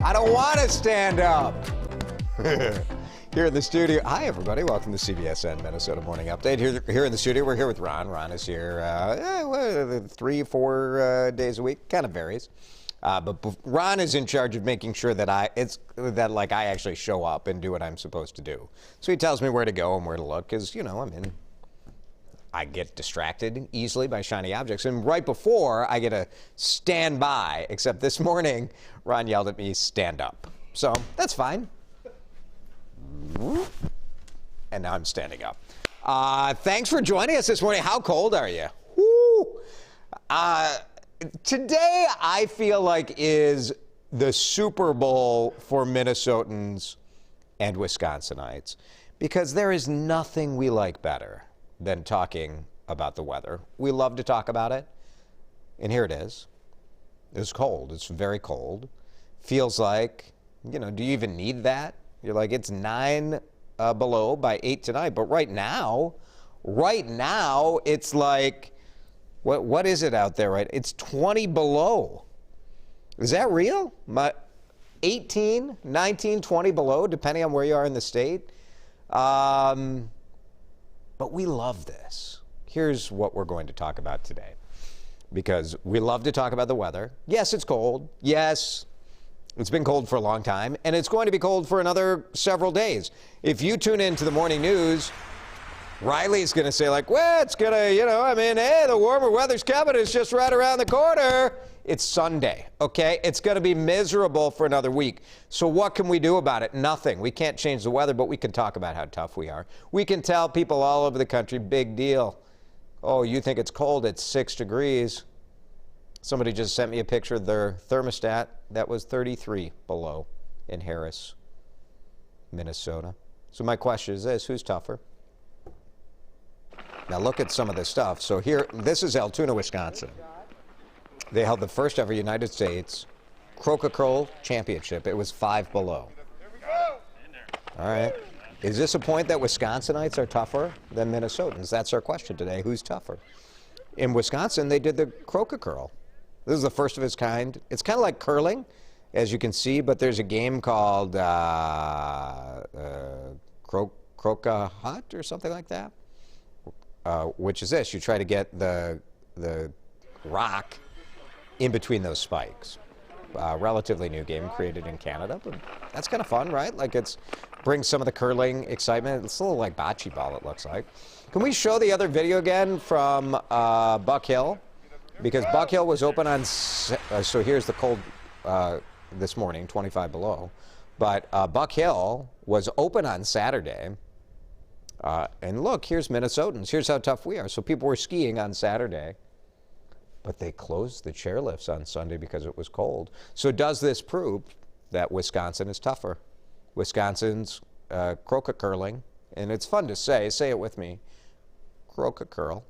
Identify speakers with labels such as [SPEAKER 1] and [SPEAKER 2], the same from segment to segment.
[SPEAKER 1] I don't want to stand up. Here in the studio. Hi, everybody. Welcome to CBSN Minnesota Morning Update. Here in the studio, we're here with Ron. Ron is here 3-4 days a week. Kind of varies. But Ron is in charge of making sure that I actually show up and do what I'm supposed to do. So he tells me where to go and where to look because, I get distracted easily by shiny objects. And right before, I get to stand by. Except this morning, Ron yelled at me, stand up. So that's fine. And now I'm standing up. Thanks for joining us this morning. How cold are you? Woo! Today, I feel like is the Super Bowl for Minnesotans and Wisconsinites because there is nothing we like better than talking about the weather. We love to talk about it. And here it is. It's cold. It's very cold. Feels like, do you even need that? You're like, it's 9 below by 8 tonight. But right now, it's like, what is it out there, right? It's 20 below. Is that real? 18, 19, 20 below, depending on where you are in the state. But we love this. Here's what we're going to talk about today. Because we love to talk about the weather. Yes, it's cold. Yes, it's been cold for a long time. And it's going to be cold for another several days. If you tune into the morning news, Riley's going to say well, it's going to, hey, the warmer weather's coming. It's just right around the corner. It's Sunday, okay? It's going to be miserable for another week. So what can we do about it? Nothing. We can't change the weather, but we can talk about how tough we are. We can tell people all over the country, big deal. Oh, you think it's cold? It's 6 degrees. Somebody just sent me a picture of their thermostat. That was 33 below in Harris, Minnesota. So my question is this, who's tougher? Now look at some of this stuff. So here, this is Altoona, Wisconsin. They held the first ever United States Croque-Curl Championship. It was 5 below. All right. Is this a point that Wisconsinites are tougher than Minnesotans? That's our question today. Who's tougher? In Wisconsin, they did the Croque-Curl. This is the first of its kind. It's kind of like curling, as you can see, but there's a game called Croque-Hut or something like that, which is this. You try to get the rock in between those spikes. Relatively new game created in Canada, but that's kind of fun, right? Brings some of the curling excitement. It's a little like bocce ball, it looks like. Can we show the other video again from Buck Hill? Because Buck Hill was open on, so here's the cold this morning, 25 below. But Buck Hill was open on Saturday. And look, here's Minnesotans. Here's how tough we are. So people were skiing on Saturday. But they closed the chairlifts on Sunday because it was cold. So does this prove that Wisconsin is tougher? Wisconsin's croque-curling, and it's fun to say. Say it with me. Croque-curl.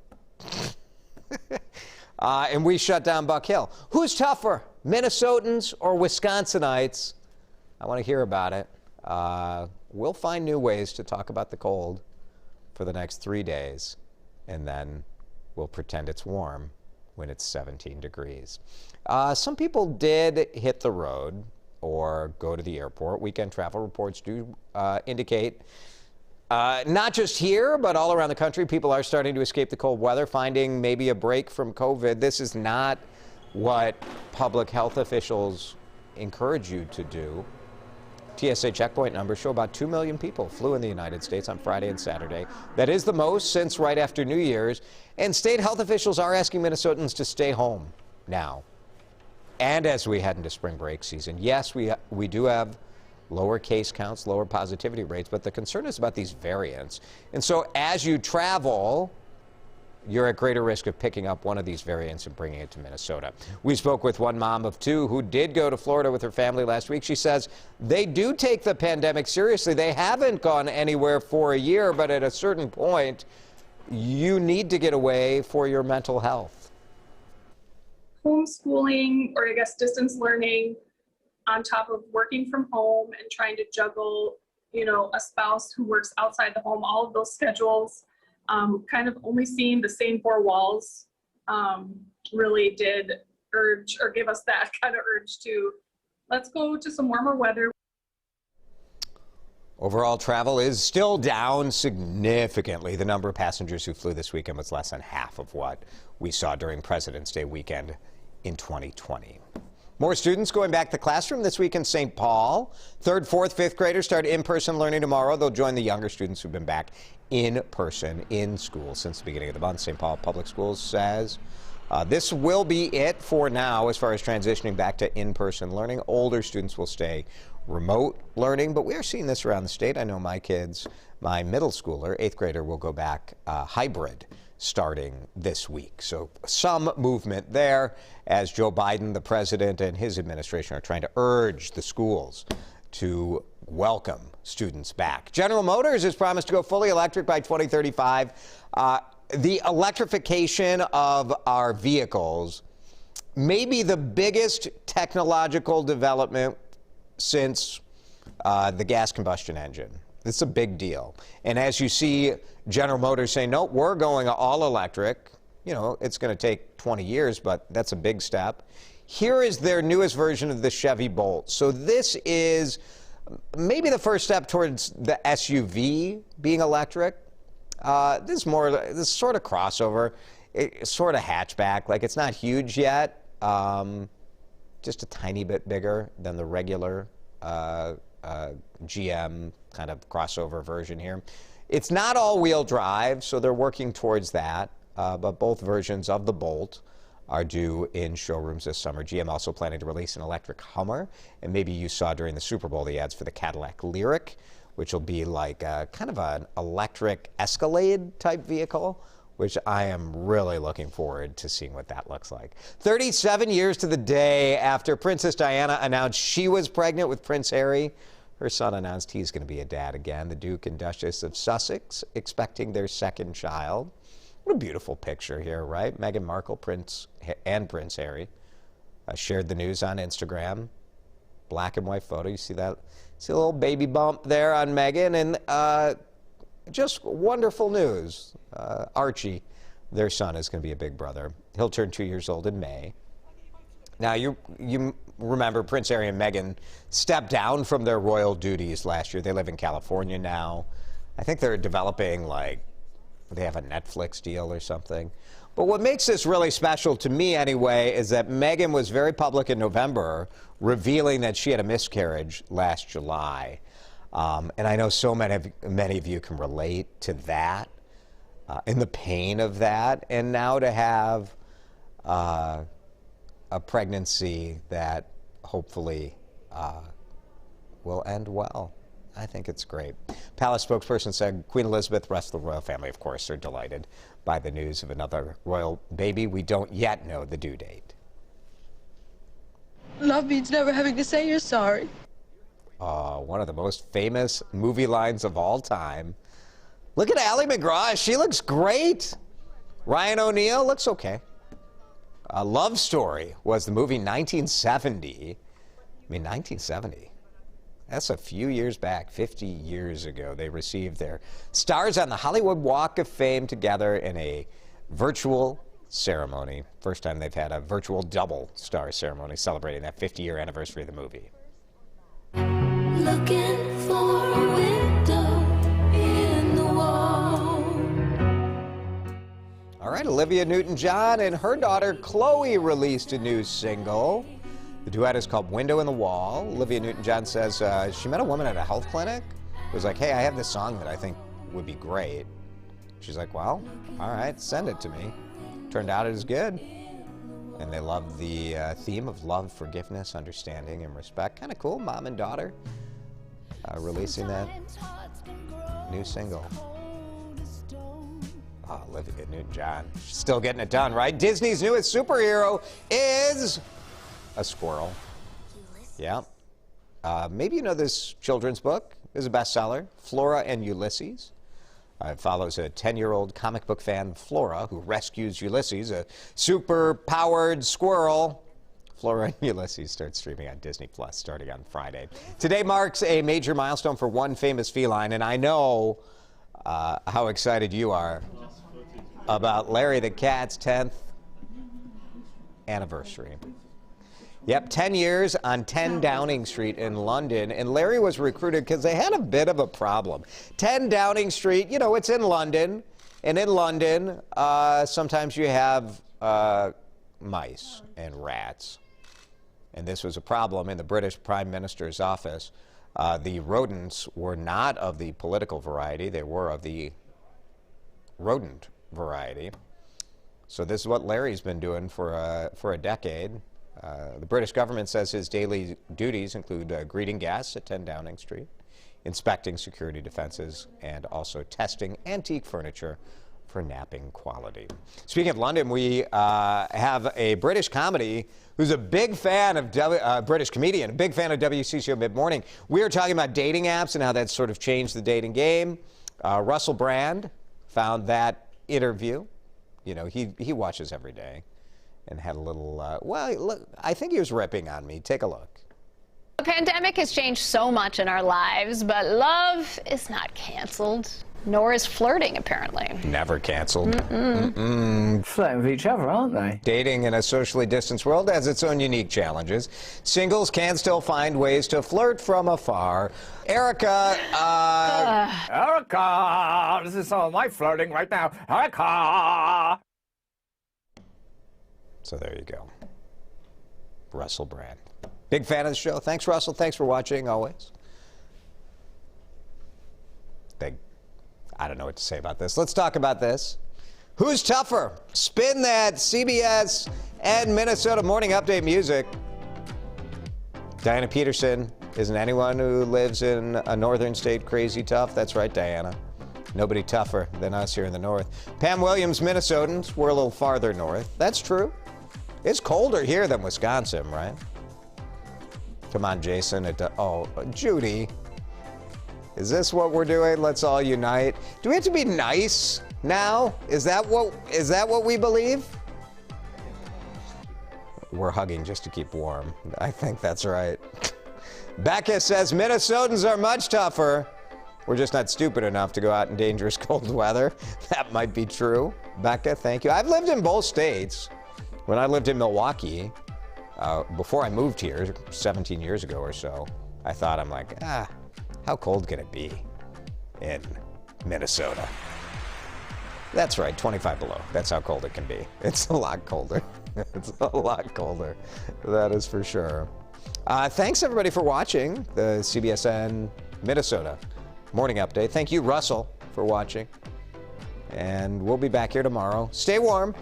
[SPEAKER 1] And we shut down Buck Hill. Who's tougher, Minnesotans or Wisconsinites? I want to hear about it. We'll find new ways to talk about the cold for the next 3 days, and then we'll pretend it's warm when it's 17 degrees. Some people did hit the road or go to the airport. Weekend travel reports do indicate, not just here, but all around the country, people are starting to escape the cold weather, finding maybe a break from COVID. This is not what public health officials encourage you to do. TSA checkpoint numbers show about 2 million people flew in the United States on Friday and Saturday. That is the most since right after New Year's. And state health officials are asking Minnesotans to stay home now. And as we head into spring break season, yes, we do have lower case counts, lower positivity rates, but the concern is about these variants. And so as you travel, you're at greater risk of picking up one of these variants and bringing it to Minnesota. We spoke with one mom of 2 who did go to Florida with her family last week. She says they do take the pandemic seriously. They haven't gone anywhere for a year, but at a certain point, you need to get away for your mental health.
[SPEAKER 2] Homeschooling, or I guess distance learning, on top of working from home and trying to juggle, a spouse who works outside the home, all of those schedules, kind of only seeing the same 4 walls really did urge or give us that kind of urge to let's go to some warmer weather.
[SPEAKER 1] Overall travel is still down significantly. The number of passengers who flew this weekend was less than half of what we saw during President's Day weekend in 2020. More students going back to the classroom this week in St. Paul. 3rd, 4th, 5th graders start in-person learning tomorrow. They'll join the younger students who've been back in person in school since the beginning of the month. St. Paul Public Schools says this will be it for now as far as transitioning back to in-person learning. Older students will stay remote learning, but we are seeing this around the state. I know my kids, my middle schooler, 8th grader, will go back hybrid starting this week. So some movement there as Joe Biden, the president, and his administration are trying to urge the schools to welcome students back. General Motors has promised to go fully electric by 2035. The electrification of our vehicles may be the biggest technological development since the gas combustion engine. It's a big deal. And as you see General Motors say, no, we're going all electric. You know, it's going to take 20 years, but that's a big step. Here is their newest version of the Chevy Bolt. So this is maybe the first step towards the SUV being electric. This is sort of crossover. It's sort of hatchback. Like, it's not huge yet. Just a tiny bit bigger than the regular GM kind of crossover version here. It's not all-wheel drive, so they're working towards that, but both versions of the Bolt are due in showrooms this summer. GM also planning to release an electric Hummer, and maybe you saw during the Super Bowl the ads for the Cadillac Lyriq, which will be like kind of an electric Escalade type vehicle, which I am really looking forward to seeing what that looks like. 37 years to the day after Princess Diana announced she was pregnant with Prince Harry, her son announced he's going to be a dad again. The Duke and Duchess of Sussex expecting their second child. What a beautiful picture here, right? Meghan Markle, Prince Harry shared the news on Instagram. Black and white photo. You see that? See a little baby bump there on Meghan, and just wonderful news. Archie, their son, is going to be a big brother. He'll turn 2 years old in May. Now, you remember Prince Harry and Meghan stepped down from their royal duties last year. They live in California now. I think they're developing, like, they have a Netflix deal or something. But what makes this really special to me anyway is that Meghan was very public in November, revealing that she had a miscarriage last July. And I know so many of you can relate to that and the pain of that. And now to have a pregnancy that hopefully will end well. I think it's great. Palace spokesperson said Queen Elizabeth, rest of the royal family, of course, are delighted by the news of another royal baby. We don't yet know the due date.
[SPEAKER 3] Love means never having to say you're sorry.
[SPEAKER 1] One of the most famous movie lines of all time. Look at Ally McGraw. She looks great. Ryan O'Neal looks okay. Love Story was the movie 1970. I mean, 1970. That's a few years back, 50 years ago. They received their stars on the Hollywood Walk of Fame together in a virtual ceremony. First time they've had a virtual double star ceremony celebrating that 50-year anniversary of the movie.
[SPEAKER 4] Looking for a window in the wall.
[SPEAKER 1] All right, Olivia Newton John and her daughter Chloe released a new single. The duet is called Window in the Wall. Olivia Newton John says she met a woman at a health clinic who was like, hey, I have this song that I think would be great. She's like, well, all right, send it to me. Turned out it is good. And they love the theme of love, forgiveness, understanding, and respect. Kind of cool, mom and daughter releasing that new single. Oh, Olivia Newton John, still getting it done, right? Disney's newest superhero is a squirrel. Yeah. Maybe you know this children's book. It is a bestseller, Flora and Ulysses. It follows a 10-year-old comic book fan, Flora, who rescues Ulysses, a super-powered squirrel. Flora and Ulysses starts streaming on Disney Plus starting on Friday. Today marks a major milestone for one famous feline, and I know how excited you are about Larry the Cat's 10th anniversary. Yep, 10 years on 10 Downing Street in London. And Larry was recruited because they had a bit of a problem. 10 Downing Street, you know, it's in London. And in London, sometimes you have mice and rats. And this was a problem in the British Prime Minister's office. The rodents were not of the political variety. They were of the rodent variety. So this is what Larry's been doing for a decade. The British government says his daily duties include greeting guests at 10 Downing Street, inspecting security defenses, and also testing antique furniture for napping quality. Speaking of London, we have a British comedy who's a big fan of British comedian, a big fan of WCCO Mid-Morning. We are talking about dating apps and how that's sort of changed the dating game. Russell Brand found that interview. You know, he watches every day, and had a little, well, look, I think he was ripping on me. Take a look.
[SPEAKER 5] The pandemic has changed so much in our lives, but love is not canceled, nor is flirting, apparently.
[SPEAKER 1] Never canceled.
[SPEAKER 6] Flirting with each other, aren't they?
[SPEAKER 1] Dating in a socially distanced world has its own unique challenges. Singles can still find ways to flirt from afar. Erica,
[SPEAKER 6] Erica! This is some of my flirting right now. Erica!
[SPEAKER 1] So there you go. Russell Brand. Big fan of the show. Thanks, Russell. Thanks for watching, always. I don't know what to say about this. Let's talk about this. Who's tougher? Spin that CBS and Minnesota Morning Update music. Diana Peterson, isn't anyone who lives in a northern state crazy tough? That's right, Diana. Nobody tougher than us here in the north. Pam Williams, Minnesotans, we're a little farther north. That's true. It's colder here than Wisconsin, right? Come on, Jason. Oh, Judy. Is this what we're doing? Let's all unite. Do we have to be nice now? Is that what we believe? We're hugging just to keep warm. I think that's right. Becca says Minnesotans are much tougher. We're just not stupid enough to go out in dangerous cold weather. That might be true. Becca, thank you. I've lived in both states. When I lived in Milwaukee, before I moved here 17 years ago or so, I thought, I'm like, how cold can it be in Minnesota? That's right, 25 below. That's how cold it can be. It's a lot colder. It's a lot colder. That is for sure. Thanks, everybody, for watching the CBSN Minnesota Morning Update. Thank you, Russell, for watching. And we'll be back here tomorrow. Stay warm.